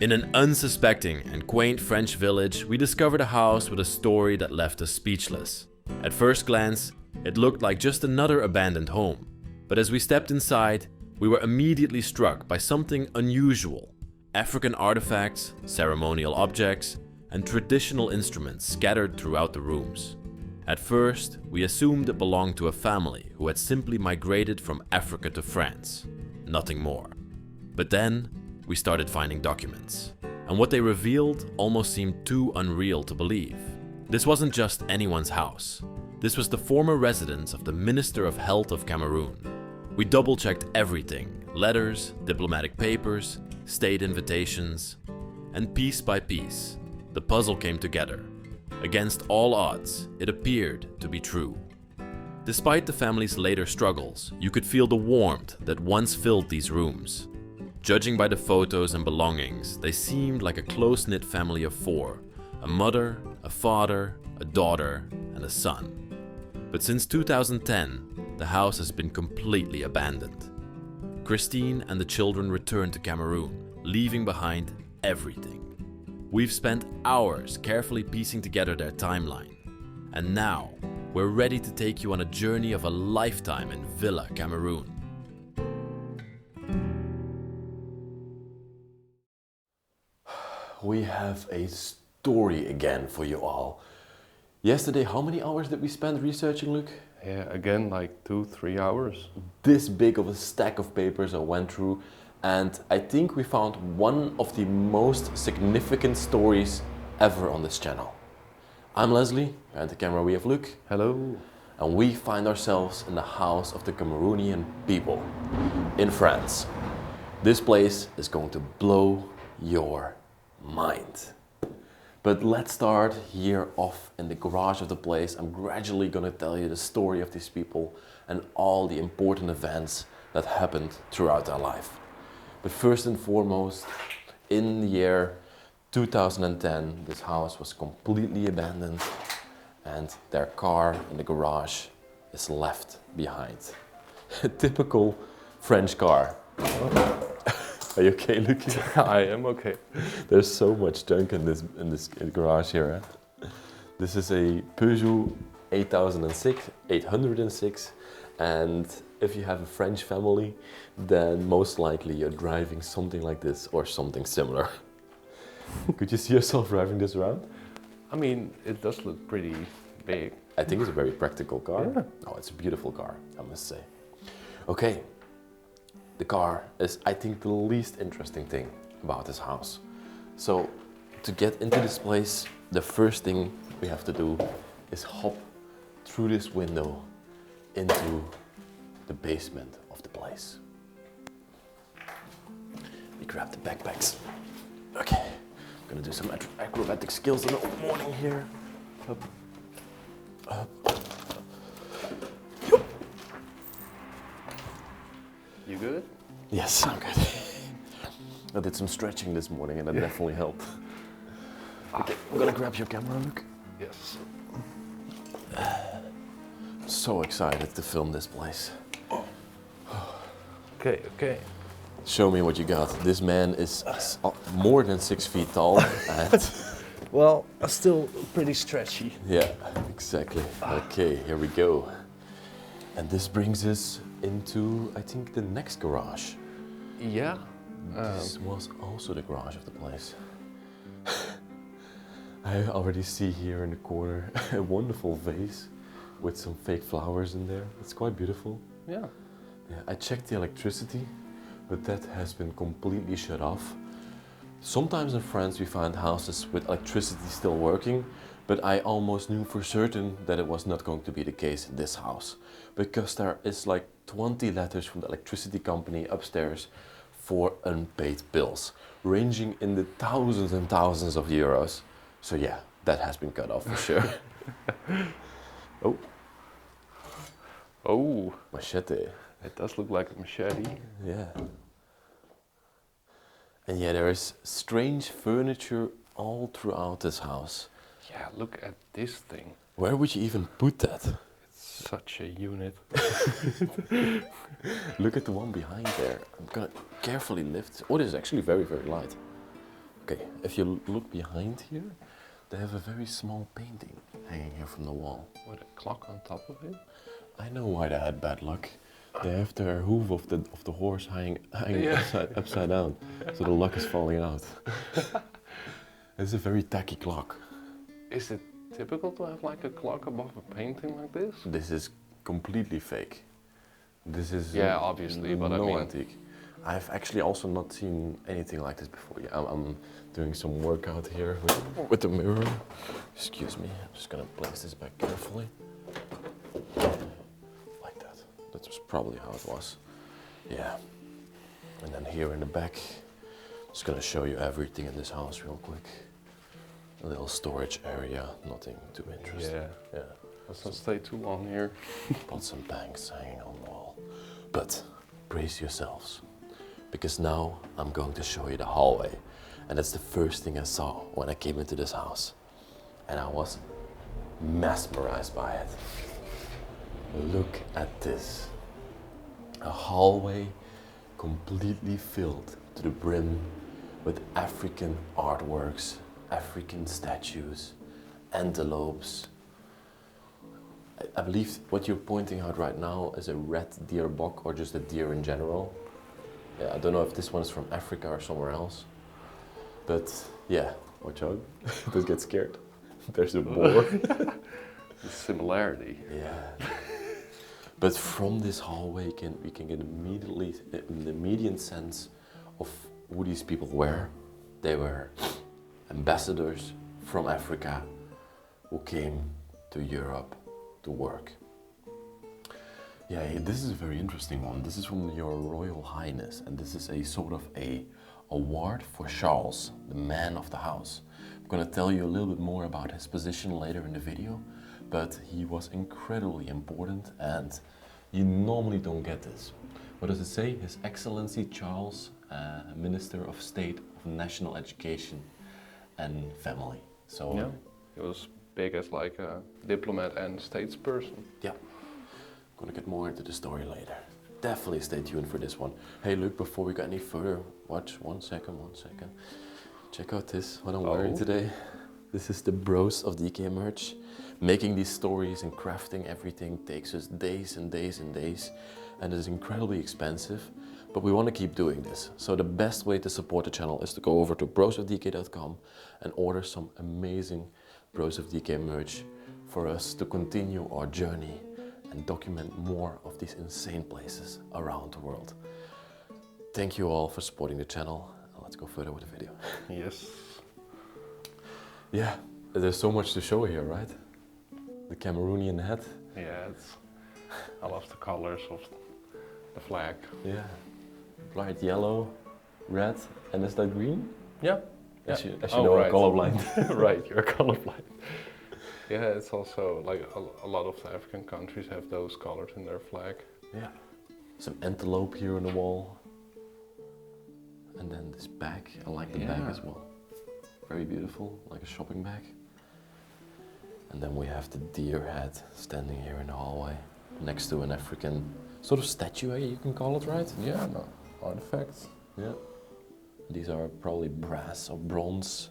In an unsuspecting and quaint French village, we discovered a house with a story that left us speechless. At first glance, it looked like just another abandoned home. But as we stepped inside, we were immediately struck by something unusual. African artifacts, ceremonial objects, and traditional instruments scattered throughout the rooms. At first, we assumed it belonged to a family who had simply migrated from Africa to France. Nothing more. But then, we started finding documents. And what they revealed almost seemed too unreal to believe. This wasn't just anyone's house. This was the former residence of the Minister of Health of Cameroon. We double-checked everything: letters, diplomatic papers, state invitations. And piece by piece, the puzzle came together. Against all odds, it appeared to be true. Despite the family's later struggles, you could feel the warmth that once filled these rooms. Judging by the photos and belongings, they seemed like a close-knit family of four: a mother, a father, a daughter, and a son. But since 2010, the house has been completely abandoned. Christine and the children returned to Cameroon, leaving behind everything. We've spent hours carefully piecing together their timeline. And now, we're ready to take you on a journey of a lifetime in Villa, Cameroon. We have a story again for you all. Yesterday, how many hours did we spend researching, Luc? Yeah, again, like 2-3 hours. This big of a stack of papers I went through, and I think we found one of the most significant stories ever on this channel. I'm Leslie, behind the camera we have Luc. Hello. And we find ourselves in the house of the Cameroonian people in France. This place is going to blow your mind. But let's start here off in the garage of the place. I'm gradually going to tell you the story of these people and all the important events that happened throughout their life. But first and foremost, in the year 2010, this house was completely abandoned and their car in the garage is left behind. A typical French car. Are you okay, Luc? I am okay. There's so much junk in this garage here. Eh? This is a Peugeot 806, and if you have a French family, then most likely you're driving something like this or something similar. Could you see yourself driving this around? I mean, it does look pretty big. I think it's a very practical car. Yeah. Oh, it's a beautiful car, I must say. Okay. The car is, I think, the least interesting thing about this house. So, to get into this place, the first thing we have to do is hop through this window into the basement of the place. We grab the backpacks. Okay, I'm gonna do some acrobatic skills in the morning here. Up, up. You good? Yes, I'm good. I did some stretching this morning and that definitely helped. Okay, I'm gonna grab your camera, Luc. Yes. So excited to film this place. Okay. Show me what you got. This man is more than 6 feet tall and... Well, still pretty stretchy. Yeah, exactly. Okay, here we go. And this brings us into, I think, the next garage. Yeah. This was also the garage of the place. I already see here in the corner a wonderful vase with some fake flowers in there. It's quite beautiful. Yeah. Yeah, I checked the electricity, but that has been completely shut off. Sometimes in France we find houses with electricity still working, but I almost knew for certain that it was not going to be the case in this house, because there is like 20 letters from the electricity company upstairs for unpaid bills, ranging in the thousands and thousands of euros. So yeah, that has been cut off for sure. Oh. Oh. Machete. It does look like a machete. Yeah. And yeah, there is strange furniture all throughout this house. Yeah, look at this thing. Where would you even put that? It's such a unit. Look at the one behind there. I'm gonna carefully lift. Oh, this is actually very, very light. Okay, if you look behind here, they have a very small painting hanging here from the wall. With a clock on top of it. I know why they had bad luck. They have their hoof of the horse hanging Yeah. upside down, so the luck is falling out. It's a very tacky clock. Is it typical to have like a clock above a painting like this? This is completely fake. This is Yeah, obviously, but I no mean- antique. I've actually also not seen anything like this before. Yeah, I'm doing some workout here with the mirror. Excuse me, I'm just gonna place this back carefully. Like that. That was probably how it was. Yeah. And then here in the back, just gonna show you everything in this house real quick. A little storage area, nothing too interesting. Yeah. Yeah. Let's not stay too long here. Pots and pans hanging on the wall. But brace yourselves, because now I'm going to show you the hallway. And that's the first thing I saw when I came into this house. And I was mesmerized by it. Look at this. A hallway completely filled to the brim with African artworks, African statues, antelopes. I believe what you're pointing out right now is a red deer buck or just a deer in general. Yeah, I don't know if this one is from Africa or somewhere else. But yeah, watch out, don't get scared. There's a boar. The similarity. Yeah. But from this hallway we can get immediately the immediate sense of who these people were. They were ambassadors from Africa who came to Europe to work. Yeah, this is a very interesting one. This is from Your Royal Highness, and this is a sort of a award for Charles, the man of the house. I'm gonna tell you a little bit more about his position later in the video, but he was incredibly important and you normally don't get this. What does it say? His Excellency Charles, Minister of State of National Education and Family. So Yeah. It was big as like a diplomat and statesperson. yeah, gonna get more into the story later. Definitely stay tuned for this one. Hey Luke, before we go any further, watch one second. Check out this, what I'm wearing today. This is the Bros of Decay merch. Making these stories and crafting everything takes us days and days and days, and it is incredibly expensive, but we want to keep doing this. So the best way to support the channel is to go over to brosofdk.com and order some amazing Bros of Decay merch for us to continue our journey and document more of these insane places around the world. Thank you all for supporting the channel. Let's go further with the video. Yes. Yeah, there's so much to show here, right? The Cameroonian hat. Yeah, I love the colors of the flag. Yeah, bright yellow, red, and is that green? Yeah. As you know, right. I'm colorblind. Right, you're colorblind. Yeah, it's also like a lot of the African countries have those colors in their flag. Yeah. Some antelope here on the wall. And then this bag, I like the bag as well. Very beautiful, like a shopping bag. And then we have the deer head standing here in the hallway next to an African sort of statue, you can call it, right? Yeah, no, artifacts. Yeah. These are probably brass or bronze.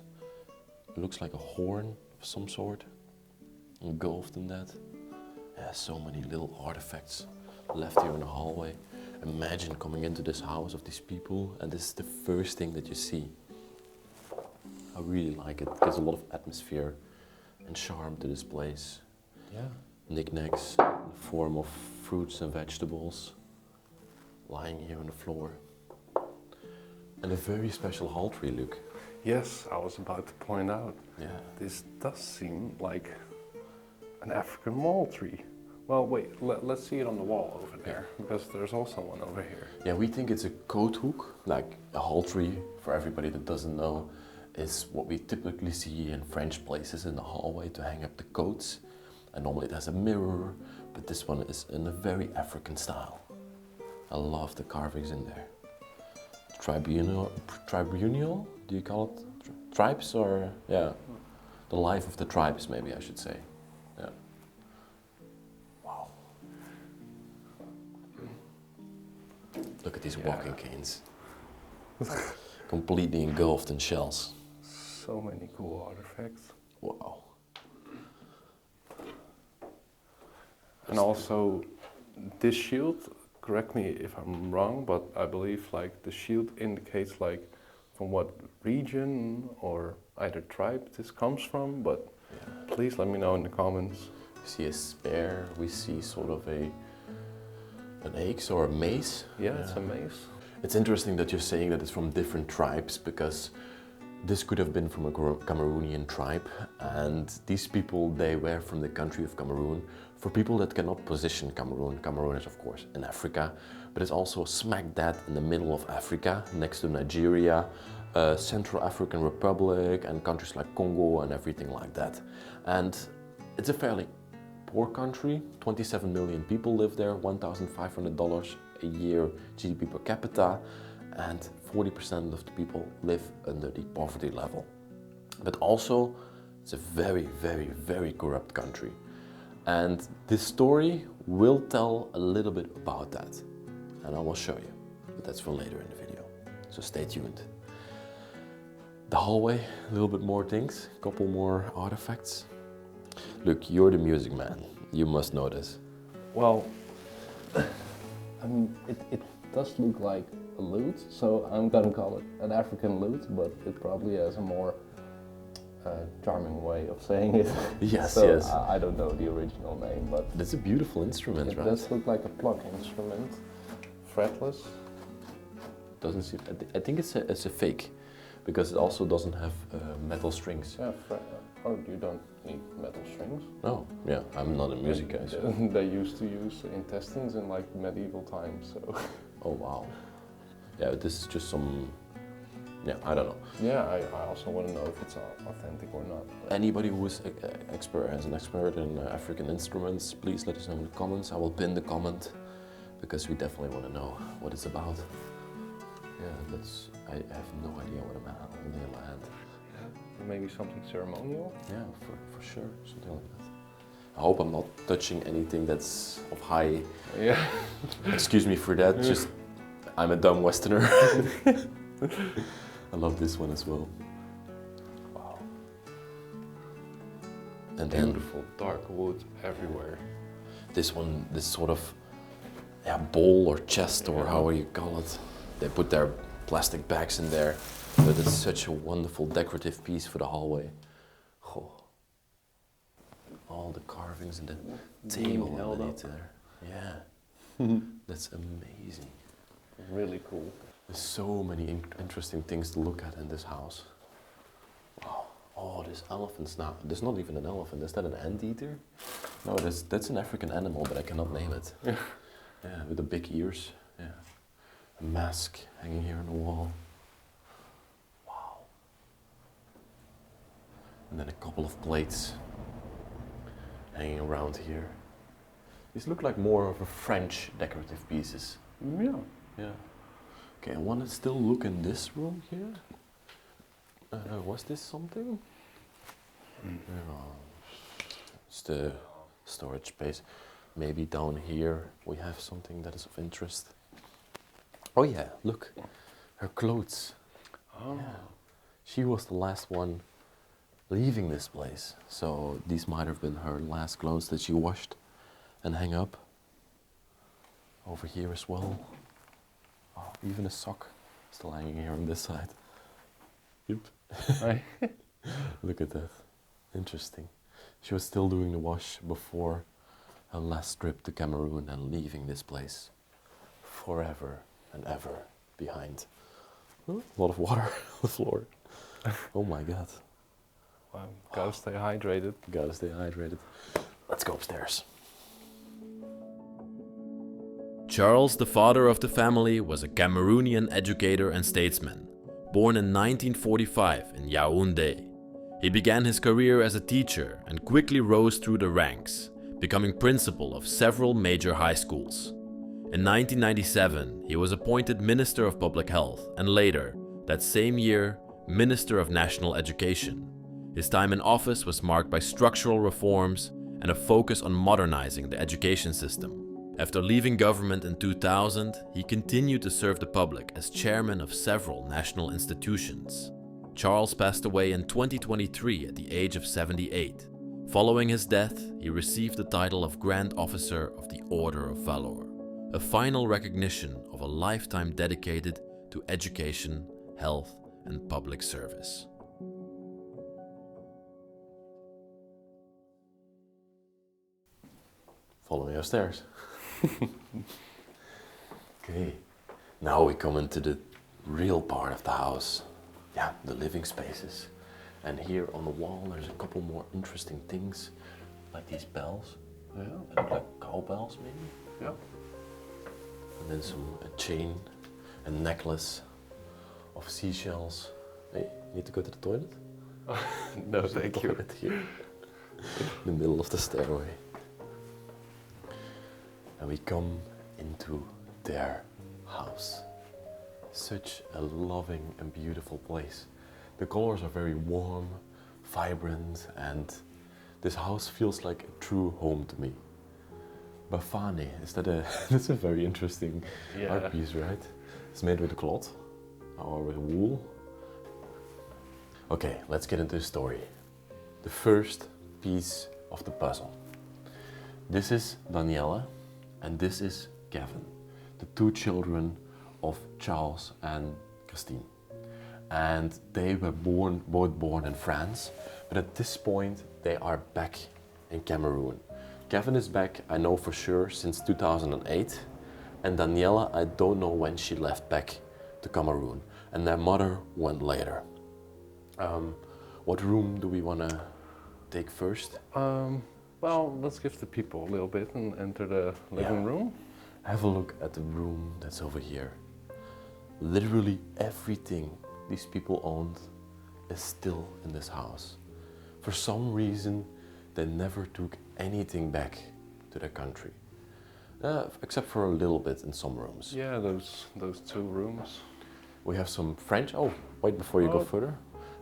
It looks like a horn of some sort, engulfed in that. Yeah, so many little artifacts left here in the hallway. Imagine coming into this house of these people and this is the first thing that you see. I really like it. It gives a lot of atmosphere and charm to this place. Yeah. Knickknacks in the form of fruits and vegetables lying here on the floor. And a very special hall tree, Luke. Yes, I was about to point out. Yeah. This does seem like an African mall tree. Well, wait, let's see it on the wall over there, because there's also one over here. Yeah, we think it's a coat hook, like a hall tree, for everybody that doesn't know, is what we typically see in French places in the hallway to hang up the coats. And normally it has a mirror, but this one is in a very African style. I love the carvings in there. Tribunal, do you call it tribes or, yeah, the life of the tribes maybe I should say, yeah. Wow. Look at these walking canes. Completely engulfed in shells. So many cool artifacts. Wow. And also, this shield, correct me if I'm wrong, but I believe like the shield indicates like from what region or either tribe this comes from, but please let me know in the comments. We see a spear, we see sort of an axe or a mace. Yeah, it's a mace. It's interesting that you're saying that it's from different tribes, because this could have been from a Cameroonian tribe, and these people, they were from the country of Cameroon. For people that cannot position Cameroon, Cameroon is of course in Africa, but it's also smack dab in the middle of Africa, next to Nigeria, Central African Republic, and countries like Congo and everything like that. And it's a fairly poor country. 27 million people live there, $1,500 a year GDP per capita, and 40% of the people live under the poverty level. But also, it's a very, very, very corrupt country. And this story will tell a little bit about that. And I will show you, but that's for later in the video. So stay tuned. The hallway, a little bit more things, a couple more artifacts. Look, you're the music man. You must know this. Well, I mean, it does look like a lute, so I'm gonna call it an African lute, but it probably has a more charming way of saying it. Yes, so yes. I don't know the original name, but That's a beautiful instrument, it right? does look like a pluck instrument, fretless. Doesn't seem. I think it's a fake, because it also doesn't have metal strings. Yeah, oh, you don't need metal strings. Oh, yeah. I'm not a music guy. So. They used to use intestines in like medieval times, so. Oh wow. Yeah, this is just some. Yeah, I don't know. Yeah, I also want to know if it's authentic or not. Anybody who is an expert in African instruments, please let us know in the comments. I will pin the comment, because we definitely want to know what it's about. Yeah, I have no idea what I'm holding in my hand. Maybe something ceremonial? Yeah, for sure, something like that. I hope I'm not touching anything that's of high. Yeah. Excuse me for that. Just I'm a dumb Westerner. I love this one as well. Wow. And then Beautiful dark wood everywhere. this one, this sort of bowl or chest or however you call it. They put their plastic bags in there, but it's such a wonderful decorative piece for the hallway. Oh. All the carvings and the table held underneath up. there. Yeah, that's amazing. Really cool. There's so many interesting things to look at in this house. Wow. Oh, there's elephants now. There's not even an elephant. Is that an anteater? No, that's an African animal, but I cannot name it. Yeah, with the big ears. Yeah. A mask hanging here on the wall. Wow. And then a couple of plates hanging around here. These look like more of a French decorative pieces. Yeah. Yeah. Okay, I want to still look in this room here. Was this something? It's the storage space. Maybe down here we have something that is of interest. Oh yeah, look, her clothes. Oh. Yeah. She was the last one leaving this place, so these might have been her last clothes that she washed and hang up. Over here as well. Oh, even a sock still hanging here on this side. Yep. Look at that. Interesting. She was still doing the wash before her last trip to Cameroon and leaving this place forever and ever behind. A lot of water on the floor. Oh my god. Wow, gotta stay hydrated. Gotta stay hydrated. Let's go upstairs. Charles, the father of the family, was a Cameroonian educator and statesman, born in 1945 in Yaoundé. He began his career as a teacher and quickly rose through the ranks, becoming principal of several major high schools. In 1997, he was appointed Minister of Public Health and later, that same year, Minister of National Education. His time in office was marked by structural reforms and a focus on modernizing the education system. After leaving government in 2000, he continued to serve the public as chairman of several national institutions. Charles passed away in 2023 at the age of 78. Following his death, he received the title of Grand Officer of the Order of Valor, a final recognition of a lifetime dedicated to education, health, and public service. Follow me upstairs. Okay, now we come into the real part of the house. Yeah, the living spaces. And here on the wall there's a couple more interesting things, like these bells. Yeah. They look like cowbells maybe. Yeah. And then a chain, a necklace of seashells. Hey, need to go to the toilet? No, thank you. Toilet here, in the middle of the stairway. And we come into their house. Such a loving and beautiful place. The colors are very warm, vibrant, and this house feels like a true home to me. Bafane, that's a very interesting art piece, right? It's made with cloth or with wool. Okay, let's get into the story. The first piece of the puzzle. This is Daniela and this is Kevin, the two children of Charles and Christine. And they were both born in France, but at this point they are back in Cameroon. Kevin is back, I know for sure, since 2008, and Daniela, I don't know when she left back to Cameroon, and their mother went later. What room do we want to take first? Well, let's give the people a little bit and enter the living room. Have a look at the room that's over here. Literally everything these people owned is still in this house. For some reason, they never took anything back to their country, except for a little bit in some rooms. Yeah, those two rooms. We have some French. Oh, wait, before you go further,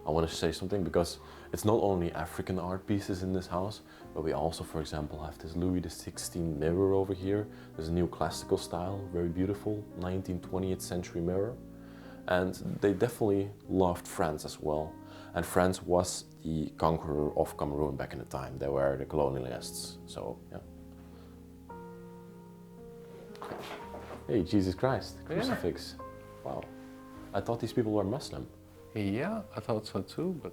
I want to say something, because it's not only African art pieces in this house, but we also, for example, have this Louis XVI mirror over here. There's a new classical style, very beautiful, 19th, 20th century mirror. And they definitely loved France as well. And France was the conqueror of Cameroon back in the time. They were the colonialists, so yeah. Hey, Jesus Christ, crucifix. Yeah. Wow. I thought these people were Muslim. Yeah, I thought so too, but...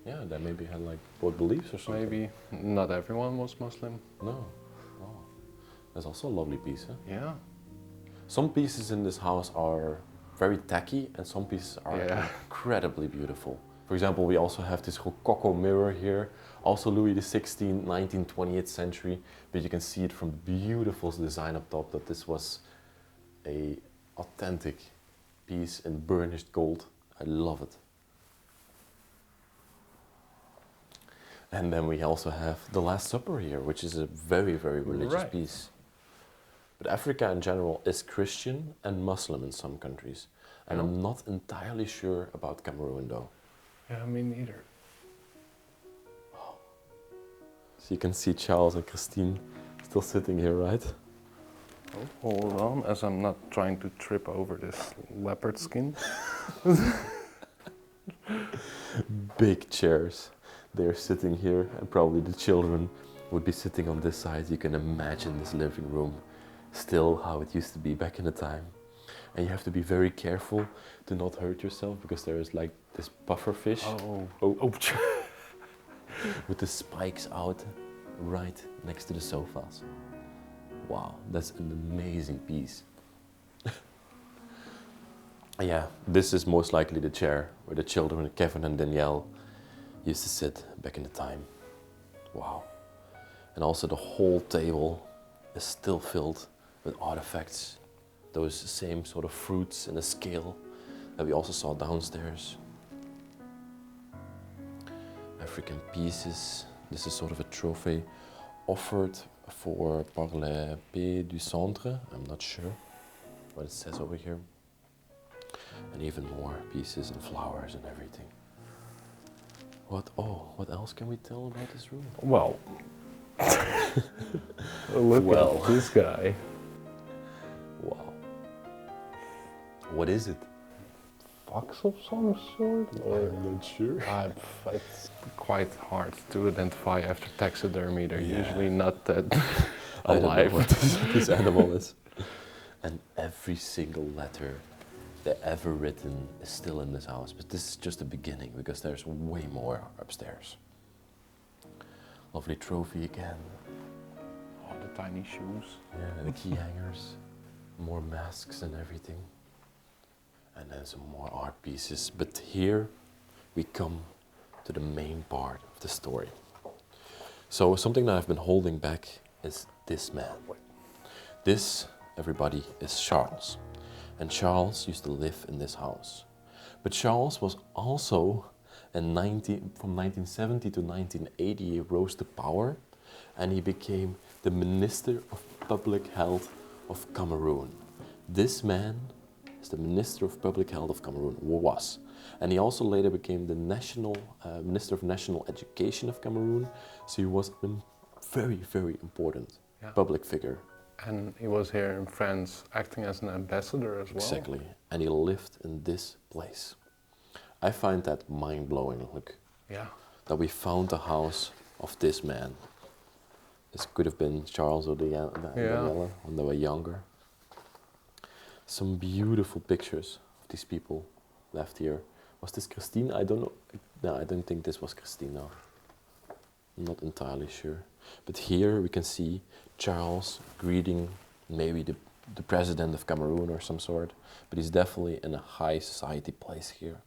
Yeah, they maybe had like both beliefs or something. Maybe not everyone was Muslim. No. Oh. That's also a lovely piece, huh? Yeah. Some pieces in this house are very tacky and some pieces are incredibly beautiful. For example, we also have this Rococo mirror here, also Louis XVI, 19th, 20th century, but you can see it from beautiful design up top that this was a authentic piece in burnished gold. I love it. And then we also have the Last Supper here, which is a very, very religious piece. But Africa in general is Christian and Muslim in some countries. And I'm not entirely sure about Cameroon though. Yeah, me neither. Oh. So you can see Charles and Christine still sitting here, right? Oh, hold on, as I'm not trying to trip over this leopard skin. Big chairs. They're sitting here, and probably the children would be sitting on this side. You can imagine this living room still how it used to be back in the time. And you have to be very careful to not hurt yourself, because there is like this puffer fish with the spikes out right next to the sofas. Wow, that's an amazing piece. Yeah, this is most likely the chair where the children, Kevin and Danielle, used to sit back in the time. Wow. And also the whole table is still filled with artifacts. Those same sort of fruits in a scale that we also saw downstairs. African pieces. This is sort of a trophy offered for par la paix du centre. I'm not sure what it says over here. And even more pieces and flowers and everything. What else can we tell about this room? Well, look at this guy. Wow. What is it? fox of some sort? Or I'm not sure. it's quite hard to identify after taxidermy. They're Yeah. usually not that I don't know alive. what this animal is. And every single letter they ever written is still in this house. But this is just the beginning because there's way more upstairs. Lovely trophy again. Oh, the tiny shoes. Yeah, the key hangers. More masks and everything. And then some more art pieces. But here we come to the main part of the story. So something that I've been holding back is this man. This, everybody, is Charles. And Charles used to live in this house. But Charles was also, from 1970 to 1980, he rose to power and he became the Minister of Public Health of Cameroon. This man is the Minister of Public Health of Cameroon, was. And he also later became the Minister of National Education of Cameroon. So he was a very, very important public figure. And he was here in France acting as an ambassador as well. Exactly. And he lived in this place. I find that mind-blowing, look. Yeah. That we found the house of this man. This could have been Charles or Daniela when they were younger. Some beautiful pictures of these people left here. Was this Christine? I don't know. No, I don't think this was Christine, no. I'm not entirely sure. But here we can see Charles greeting maybe the president of Cameroon or some sort. But he's definitely in a high society place here.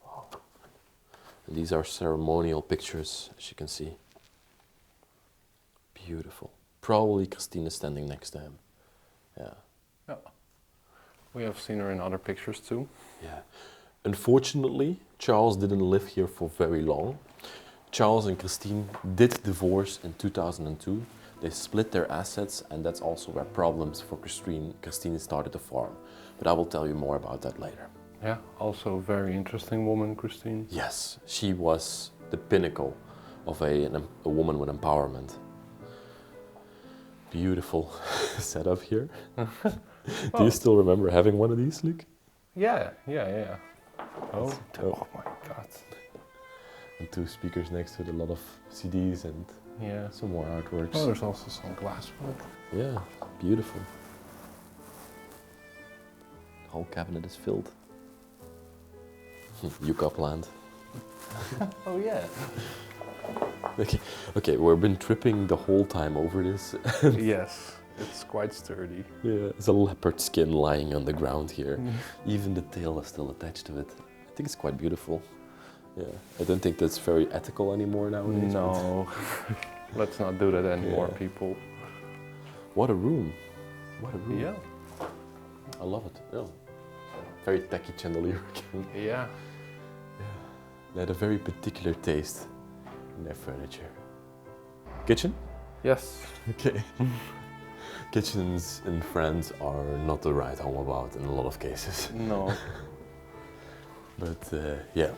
Wow. And these are ceremonial pictures, as you can see. Beautiful. Probably Christine is standing next to him. Yeah. Yeah. We have seen her in other pictures too. Yeah. Unfortunately, Charles didn't live here for very long. Charles and Christine did divorce in 2002. They split their assets, and that's also where problems for Christine started to form. But I will tell you more about that later. Yeah, also a very interesting woman, Christine. Yes, she was the pinnacle of a woman with empowerment. Beautiful setup here. Do you still remember having one of these, Luke? Yeah. Oh my God. And two speakers next to it, a lot of CDs and some more artworks. Oh, there's also some glasswork. Yeah, beautiful. The whole cabinet is filled. Yucca plant. Oh yeah. Okay, we've been tripping the whole time over this. Yes, it's quite sturdy. Yeah, it's a leopard skin lying on the ground here. Even the tail is still attached to it. I think it's quite beautiful. Yeah, I don't think that's very ethical anymore nowadays. No, let's not do that anymore, people. What a room. What a room. Yeah. I love it. Yeah. Very tacky chandelier again. Yeah. They had a very particular taste in their furniture. Kitchen? Yes. Okay. Kitchens in France are not to write home about in a lot of cases. No. But yeah.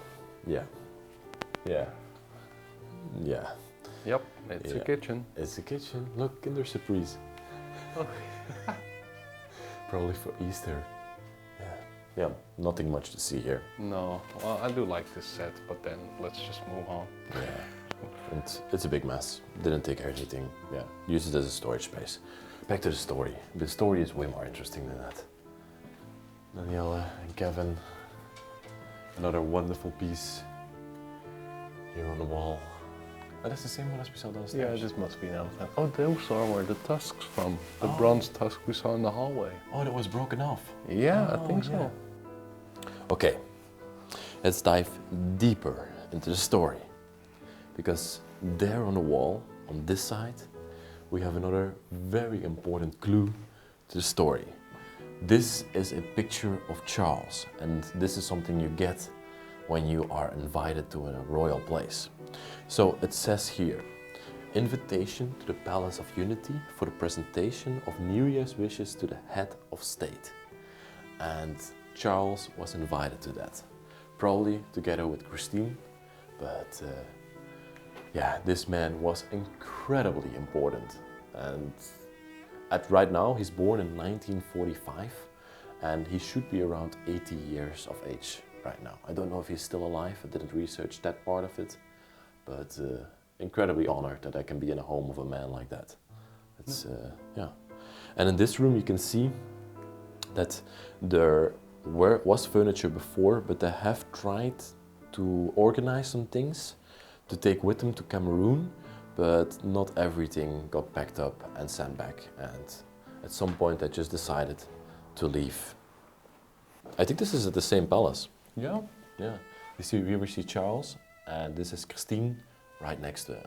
Yep, it's a kitchen. It's a kitchen. Look, Kinder Surprise. Oh. Probably for Easter. Yeah, nothing much to see here. No, well, I do like this set, but then let's just move on. Yeah, and it's a big mess. Didn't take anything. Yeah, use it as a storage space. Back to the story. The story is way more interesting than that. Daniela and Kevin. Another wonderful piece here on the wall. Oh, that's the same one as we saw downstairs. Yeah, this must be an elephant. Oh, those are where the tusks from. The bronze tusk we saw in the hallway. Oh, that was broken off. Yeah, I think so. Okay, let's dive deeper into the story. Because there on the wall, on this side, we have another very important clue to the story. This is a picture of Charles, and this is something you get when you are invited to a royal place. So it says here, invitation to the Palace of Unity for the presentation of New Year's wishes to the head of state. And Charles was invited to that, probably together with Christine, but yeah, this man was incredibly important. And right now, he's born in 1945, and he should be around 80 years of age right now. I don't know if he's still alive, I didn't research that part of it, but incredibly honored that I can be in a home of a man like that. It's, yeah. And in this room you can see that there was furniture before, but they have tried to organize some things to take with them to Cameroon, but not everything got packed up and sent back, and at some point they just decided to leave. I think this is at the same palace. Yeah. Yeah. You see, here we see Charles, and this is Christine right next to him.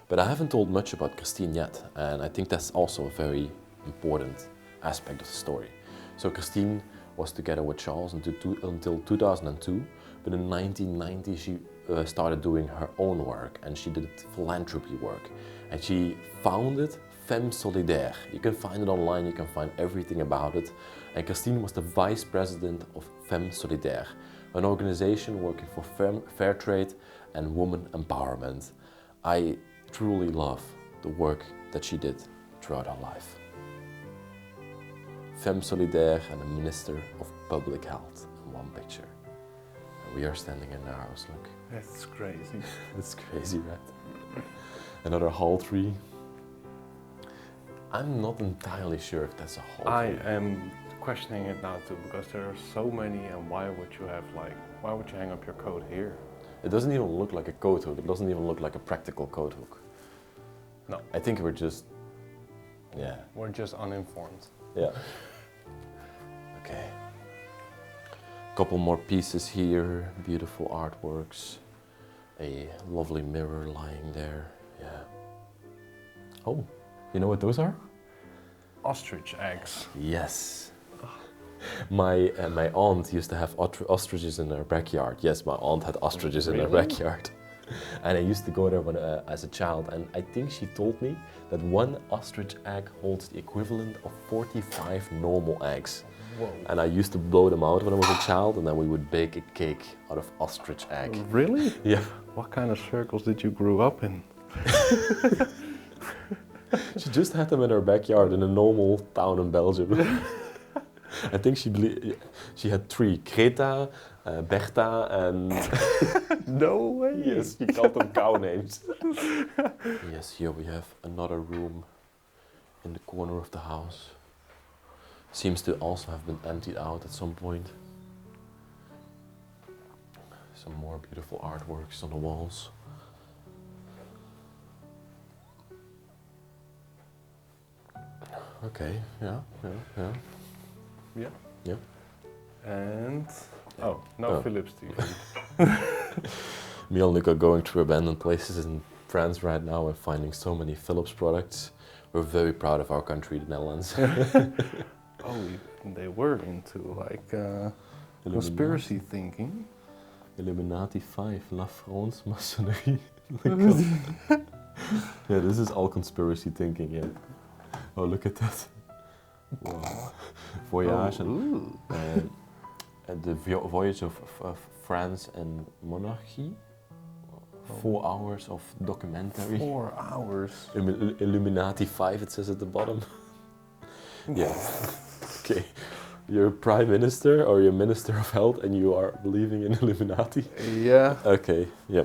But I haven't told much about Christine yet, and I think that's also a very important aspect of the story. So Christine was together with Charles until 2002, but in 1990 she started doing her own work, and she did philanthropy work, and she founded Femme Solidaire. You can find it online, you can find everything about it. And Christine was the vice president of Femme Solidaire, an organization working for fair trade and women empowerment. I truly love the work that she did throughout her life. Femme Solidaire and a Minister of Public Health in one picture. And we are standing in their house, look. That's crazy. It's crazy, right? Another hall tree. I'm not entirely sure if that's a hall I tree. am questioning it now too, because there are so many, and why would you hang up your coat here? It doesn't even look like a coat hook. It doesn't even look like a practical coat hook. No. I think we're just, yeah. We're just uninformed. Yeah. Okay. Couple more pieces here, beautiful artworks. A lovely mirror lying there, yeah. Oh, you know what those are? Ostrich eggs. Yes. My aunt used to have ostriches in her backyard. Yes, my aunt had ostriches in her Really? backyard. And I used to go there when, as a child, and I think she told me that one ostrich egg holds the equivalent of 45 normal eggs. Whoa. And I used to blow them out when I was a child, and then we would bake a cake out of ostrich egg. Really? Yeah. What kind of circles did you grow up in? She just had them in her backyard in a normal town in Belgium. I think she had 3, Greta, Bertha, and... No way! Yes, she called them cow names. Yes, here we have another room in the corner of the house. Seems to also have been emptied out at some point. Some more beautiful artworks on the walls. Okay, yeah. Yeah. Yeah. And no Oh. Philips TV. Me and Luca going through abandoned places in France right now and finding so many Philips products. We're very proud of our country, the Netherlands. Oh, they were into like conspiracy thinking. Illuminati 5, La France Maçonnerie. Yeah, this is all conspiracy thinking, yeah. Oh, look at that. Wow. Voyage and the voyage of France and monarchy. 4 hours of documentary. 4 hours. Illuminati 5, it says at the bottom. Yeah. Okay. You're prime minister or you're minister of health and you are believing in Illuminati? Yeah. Okay, yeah.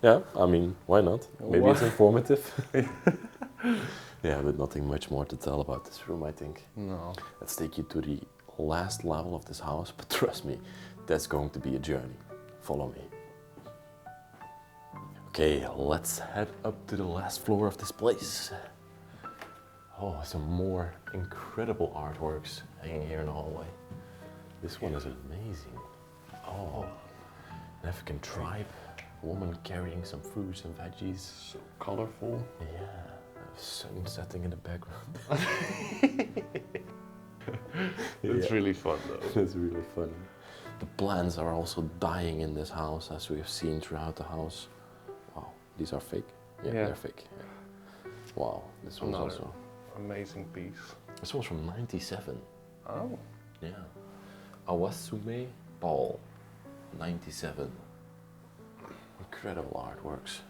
Yeah, I mean, why not? Maybe it's informative. Yeah, but nothing much more to tell about this room, I think. No. Let's take you to the last level of this house, but trust me, that's going to be a journey. Follow me. Okay, let's head up to the last floor of this place. Oh, some more incredible artworks hanging here in the hallway. This one is amazing. Oh, an African tribe, a woman carrying some fruits and veggies. So colorful. Yeah, the sun setting in the background. It's really fun though. It's really fun. The plants are also dying in this house, as we have seen throughout the house. Wow, these are fake? Yeah, they're fake. Yeah. Wow, this one's Another also... amazing piece. This one's from 97. Oh. Yeah. Awasume Paul, 97. Incredible artworks.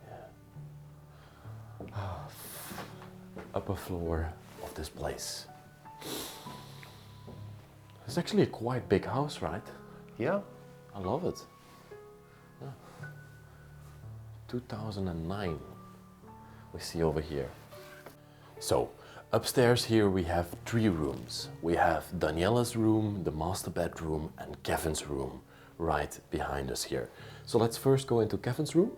Yeah. Upper floor of this place. It's actually a quite big house, right? Yeah. I love it. Yeah. 2009 we see over here. So upstairs here we have 3 rooms. We have Daniela's room, the master bedroom, and Kevin's room right behind us here. So let's first go into Kevin's room.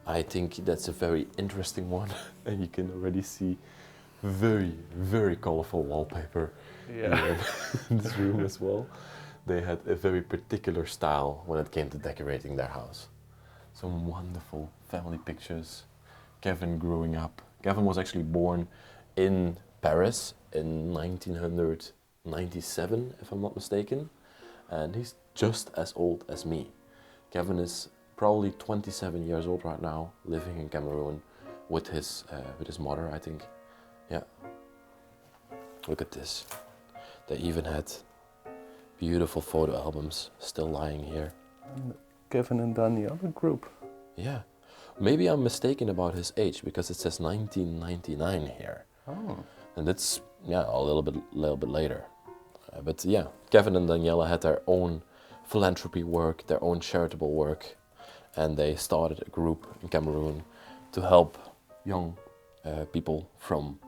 I think that's a very interesting one and you can already see very, very colorful wallpaper here in this room as well. They had a very particular style when it came to decorating their house. Some wonderful family pictures. Kevin growing up. Kevin was actually born in Paris in 1997, if I'm not mistaken. And he's just as old as me. Kevin is probably 27 years old right now, living in Cameroon with his mother, I think. Yeah. Look at this. They even had beautiful photo albums still lying here. Kevin and Daniela group. Yeah. Maybe I'm mistaken about his age because it says 1999 here. Oh. And that's, yeah, a little bit later. But yeah, Kevin and Daniela had their own philanthropy work, their own charitable work. And they started a group in Cameroon to help young people from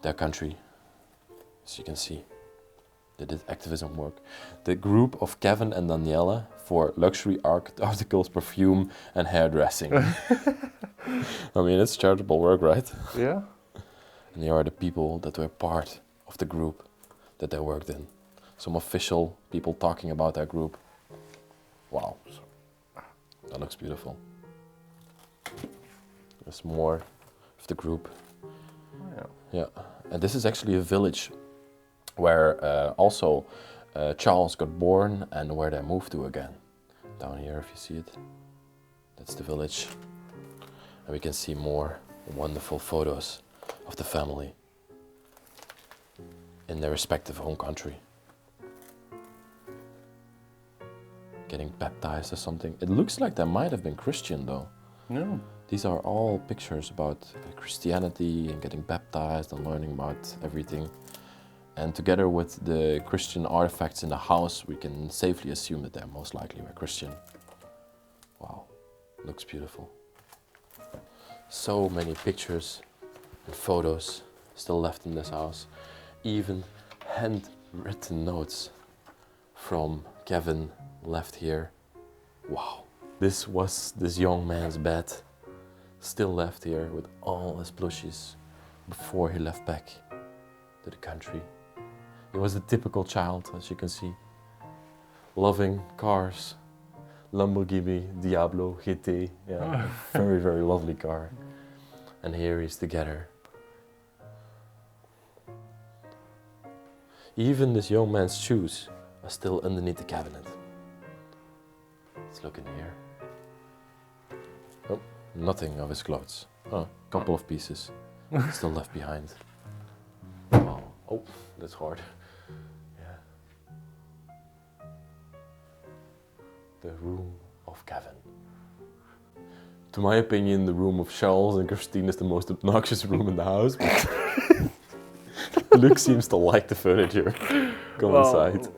their country. As you can see, they did activism work. The group of Kevin and Daniela for luxury articles, perfume and hairdressing. I mean, it's charitable work, right? Yeah. And they are the people that were part of the group that they worked in. Some official people talking about their group. Wow, that looks beautiful. There's more of the group. Oh, yeah. Yeah, and this is actually a village where also Charles got born and where they moved to again. Down here, if you see it, that's the village. And we can see more wonderful photos of the family in their respective home country. Getting baptized or something. It looks like they might have been Christian though. No. These are all pictures about Christianity and getting baptized and learning about everything. And together with the Christian artifacts in the house, we can safely assume that they're most likely were Christian. Wow, looks beautiful. So many pictures and photos still left in this house. Even handwritten notes from Kevin left here. Wow, this was this young man's bed, still left here with all his plushies before he left back to the country. He was a typical child, as you can see. Loving cars, Lamborghini, Diablo, GT, yeah, very, very lovely car. And here he's together. Even this young man's shoes are still underneath the cabinet. Let's look in here. Oh, nothing of his clothes. Oh, a couple of pieces still left behind. Wow. Oh, that's hard. Yeah. The room of Kevin. To my opinion, the room of Charles and Christine is the most obnoxious room in the house. But Luke seems to like the furniture. Come inside.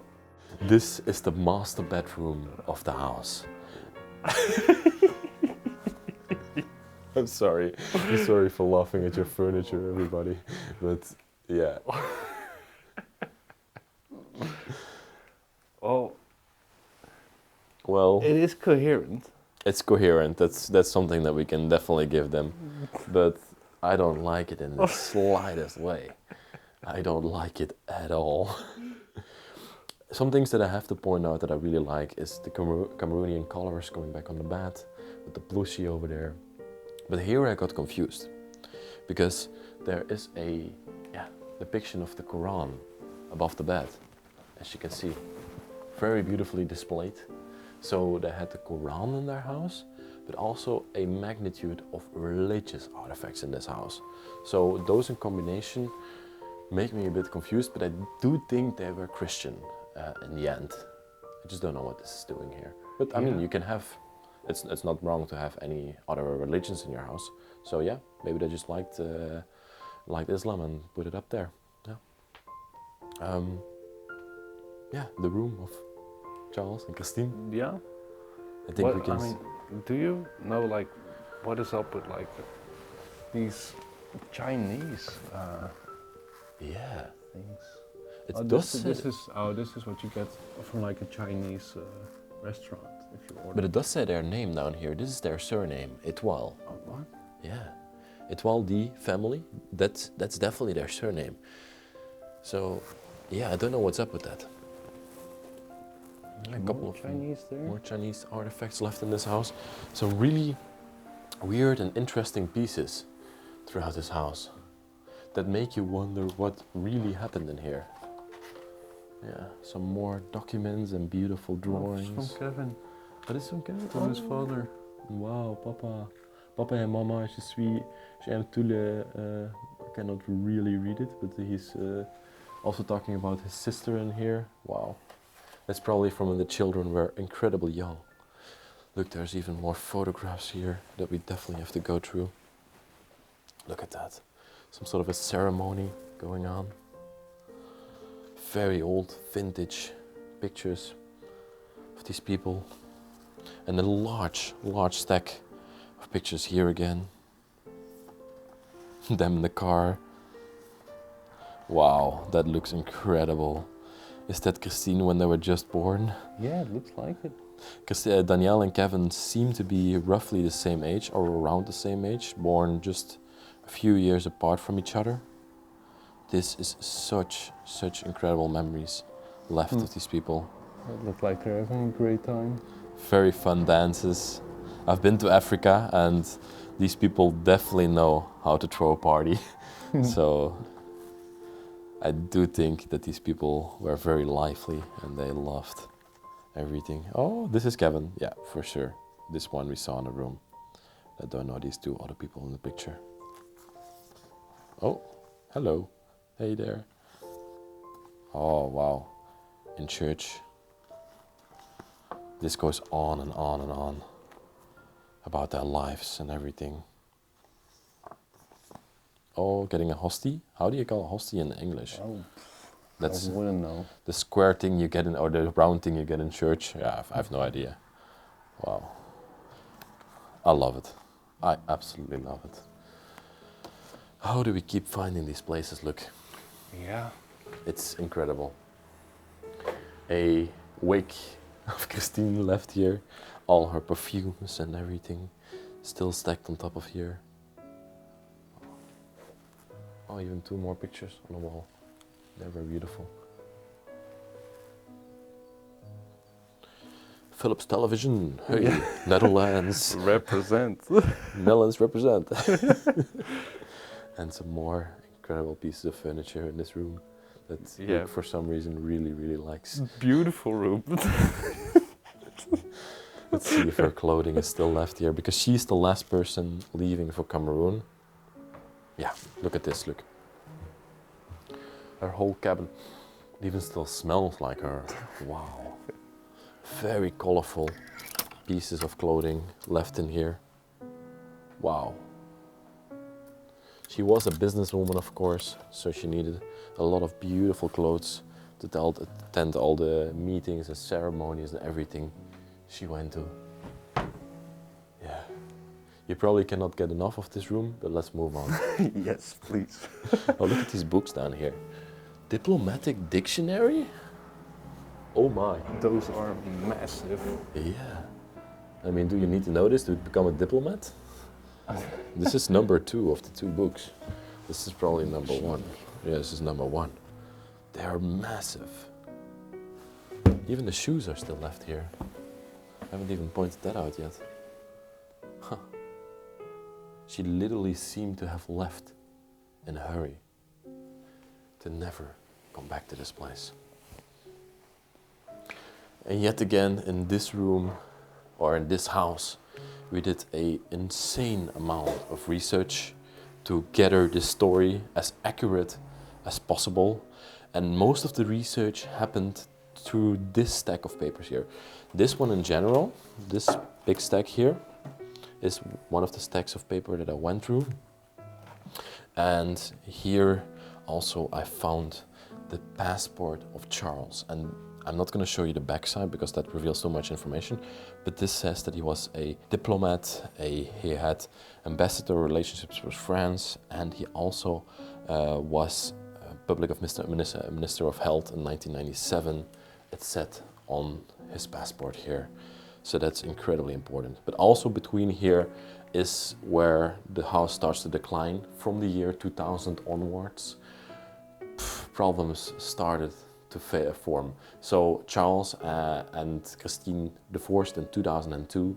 This is the master bedroom of the house. I'm sorry. I'm sorry for laughing at your furniture, everybody. But yeah. Oh. Well, It is coherent. it's coherent. That's something that we can definitely give them. But I don't like it in the slightest way. I don't like it at all. Some things that I have to point out that I really like is the Cameroonian colors going back on the bed with the plushie over there. But here I got confused because there is a depiction of the Quran above the bed, as you can see, very beautifully displayed. So they had the Quran in their house, but also a magnitude of religious artifacts in this house. So those in combination make me a bit confused, but I do think they were Christian in the end. I just don't know what this is doing here. But I mean, you can have, it's not wrong to have any other religions in your house. So yeah, maybe they just liked Islam and put it up there. Yeah. Yeah, the room of Charles and Christine. Yeah. I think we What, can. I mean, do you know like what is up with like these Chinese Yeah. things? It Oh, does this, say, this is what you get from like a Chinese restaurant if you order. but it does say their name down here. This is their surname, Etoile. Oh, what? Yeah, Etoile D family. That's definitely their surname. So, yeah, I don't know what's up with that. A couple of Chinese there. more Chinese artifacts left in this house. Some really weird and interesting pieces throughout this house that make you wonder what really happened in here. Yeah, some more documents and beautiful drawings. From Kevin, That is from Kevin? from his father. Wow, Papa. Papa and Mama, j'aime tout le... I cannot really read it, but he's also talking about his sister in here. Wow. That's probably from when the children were incredibly young. Look, there's even more photographs here that we definitely have to go through. Look at that. Some sort of a ceremony going on. Very old, vintage pictures of these people. And a large stack of pictures here again. Them in the car. Wow, that looks incredible. Is that Christine when they were just born? Yeah, it looks like it. Because Danielle and Kevin seem to be roughly the same age, or around the same age, born just a few years apart from each other. This is such incredible memories left of these people. It looks like they're having a great time. Very fun dances. I've been to Africa and these people definitely know how to throw a party. So I do think that these people were very lively and they loved everything. Oh, this is Kevin. Yeah, for sure. This one we saw in the room. I don't know these two other people in the picture. Oh, hello. Hey there. Oh, wow. In church. This goes on and on and on about their lives and everything. Oh, getting a hostie? How do you call a hostie in English? Oh, That's I wouldn't know. the square thing you get in, or the round thing you get in church. Yeah, I have no idea. Wow. I love it. I absolutely love it. How do we keep finding these places? Look, Yeah. it's incredible. A wake of Christine left here. All her perfumes and everything still stacked on top of here. Oh, even two more pictures on the wall. They're very beautiful. Philips Television. Hey, Yeah. Netherlands. Represent. Netherlands represent. And some more incredible pieces of furniture in this room that Yeah. Luke, for some reason, really likes. Beautiful room. Let's see if her clothing is still left here, because she's the last person leaving for Cameroon. Yeah, look at this, look. Her whole cabin even still smells like her. Wow. Very colorful pieces of clothing left in here. Wow. She was a businesswoman, of course, so she needed a lot of beautiful clothes to attend all the meetings and ceremonies and everything she went to. Yeah. You probably cannot get enough of this room, but let's move on. Yes, please. Oh, look at these books down here. Diplomatic dictionary? Oh my. Those are massive. Yeah. I mean, do you need to know this to become a diplomat? This is number 2 of the 2 books. This is probably number 1. Yeah, this is number 1. They are massive. Even the shoes are still left here. I haven't even pointed that out yet. Huh. She literally seemed to have left in a hurry, to never come back to this place. And yet again, in this room, or in this house, we did an insane amount of research to gather this story as accurate as possible. And most of the research happened through this stack of papers here. This one in general, this big stack here, is one of the stacks of paper that I went through. And here also I found the passport of Charles. And I'm not going to show you the backside because that reveals so much information, but this says that he was a diplomat, he had ambassador relationships with France, and he also was Public of Minister of Health in 1997. It's set on his passport here. So that's incredibly important. But also between here is where the house starts to decline from the year 2000 onwards. Problems started to form. So Charles and Christine divorced in 2002,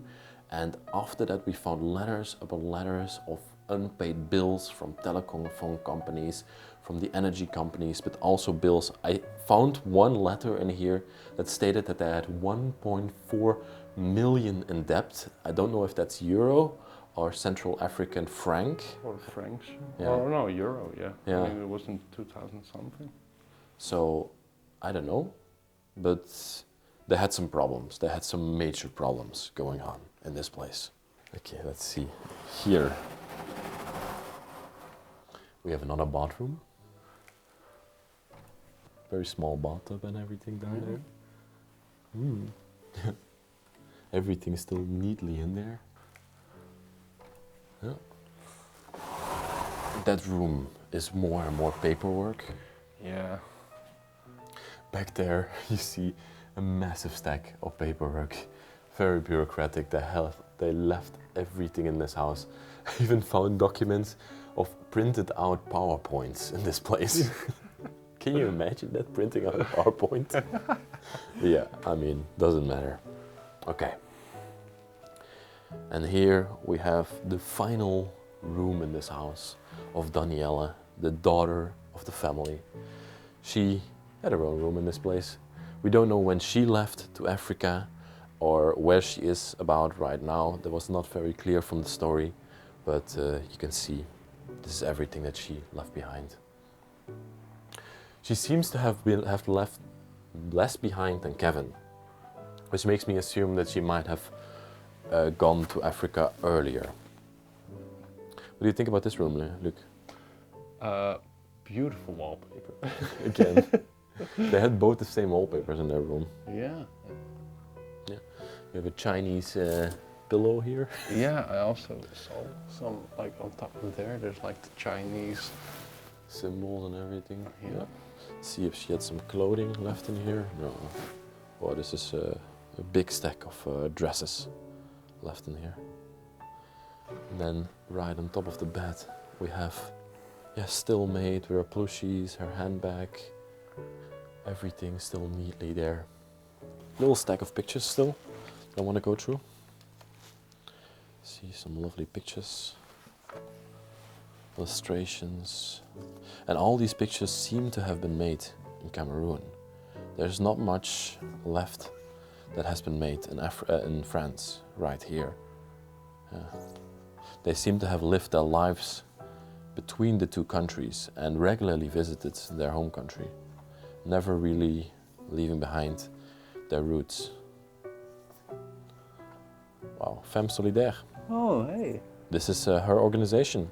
and after that we found letters upon letters of unpaid bills from telephone companies, from the energy companies, but also bills. I found one letter in here that stated that they had 1.4 million in debt. I don't know if that's euro or Central African franc. Or francs. Yeah. Or no, euro, yeah. Yeah. I mean, it wasn't 2000 something. So, I don't know, but they had some problems. They had some major problems going on in this place. Okay, let's see. Here, we have another bathroom. Very small bathtub and everything down there. Everything is still neatly in there. Yeah. That room is more and more paperwork. Yeah. Back there you see a massive stack of paperwork. Very bureaucratic. They left everything in this house. I even found documents of printed out PowerPoints in this place. Can you imagine that, printing out a PowerPoint? Yeah, I mean, doesn't matter. Okay. And here we have the final room in this house of Daniela, the daughter of the family. She had her own room in this place. We don't know when she left to Africa or where she is about right now. That was not very clear from the story, but you can see this is everything that she left behind. She seems to have left less behind than Kevin, which makes me assume that she might have gone to Africa earlier. What do you think about this room, Luc? Beautiful wallpaper. Again, they had both the same wallpapers in their room. Yeah. Yeah, you have a Chinese pillow here. Yeah, I also saw some, like on top of there's like the Chinese Symbols and everything. Yeah. See if she had some clothing left in here. No. Oh, this is a big stack of dresses left in here. And then right on top of the bed we have, still made with her plushies, her handbag, everything still neatly there. Little stack of pictures still I want to go through. See some lovely pictures, illustrations, and all these pictures seem to have been made in Cameroon. There's not much left that has been made in France, right here. They seem to have lived their lives between the two countries and regularly visited their home country, never really leaving behind their roots. Wow, Femme Solidaire. Oh, hey. This is her organization,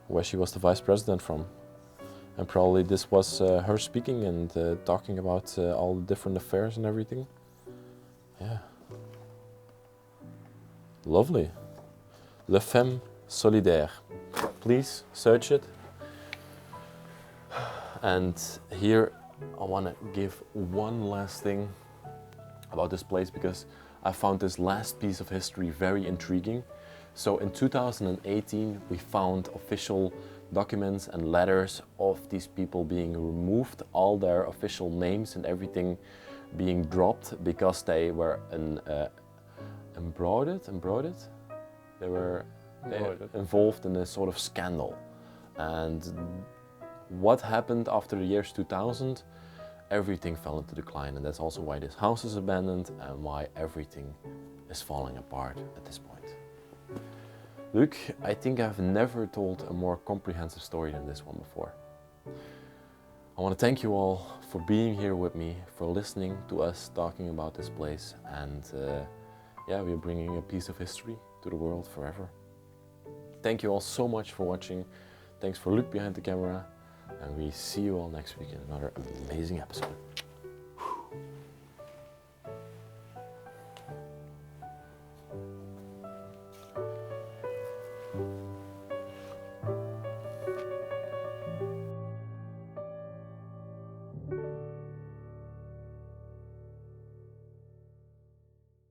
where she was the vice president from. And probably this was her speaking and talking about all the different affairs and everything. Yeah. Lovely. Le Femme Solidaire. Please search it. And here I want to give one last thing about this place, because I found this last piece of history very intriguing. So in 2018 we found official documents and letters of these people being removed, all their official names and everything being dropped because they were embroidered. They were involved in a sort of scandal. And what happened after the years 2000? Everything fell into decline, and that's also why this house is abandoned and why everything is falling apart at this point. Luc, I think I've never told a more comprehensive story than this one before. I want to thank you all for being here with me, for listening to us talking about this place, and we're bringing a piece of history to the world forever. Thank you all so much for watching. Thanks for Luc behind the camera. And we see you all next week in another amazing episode.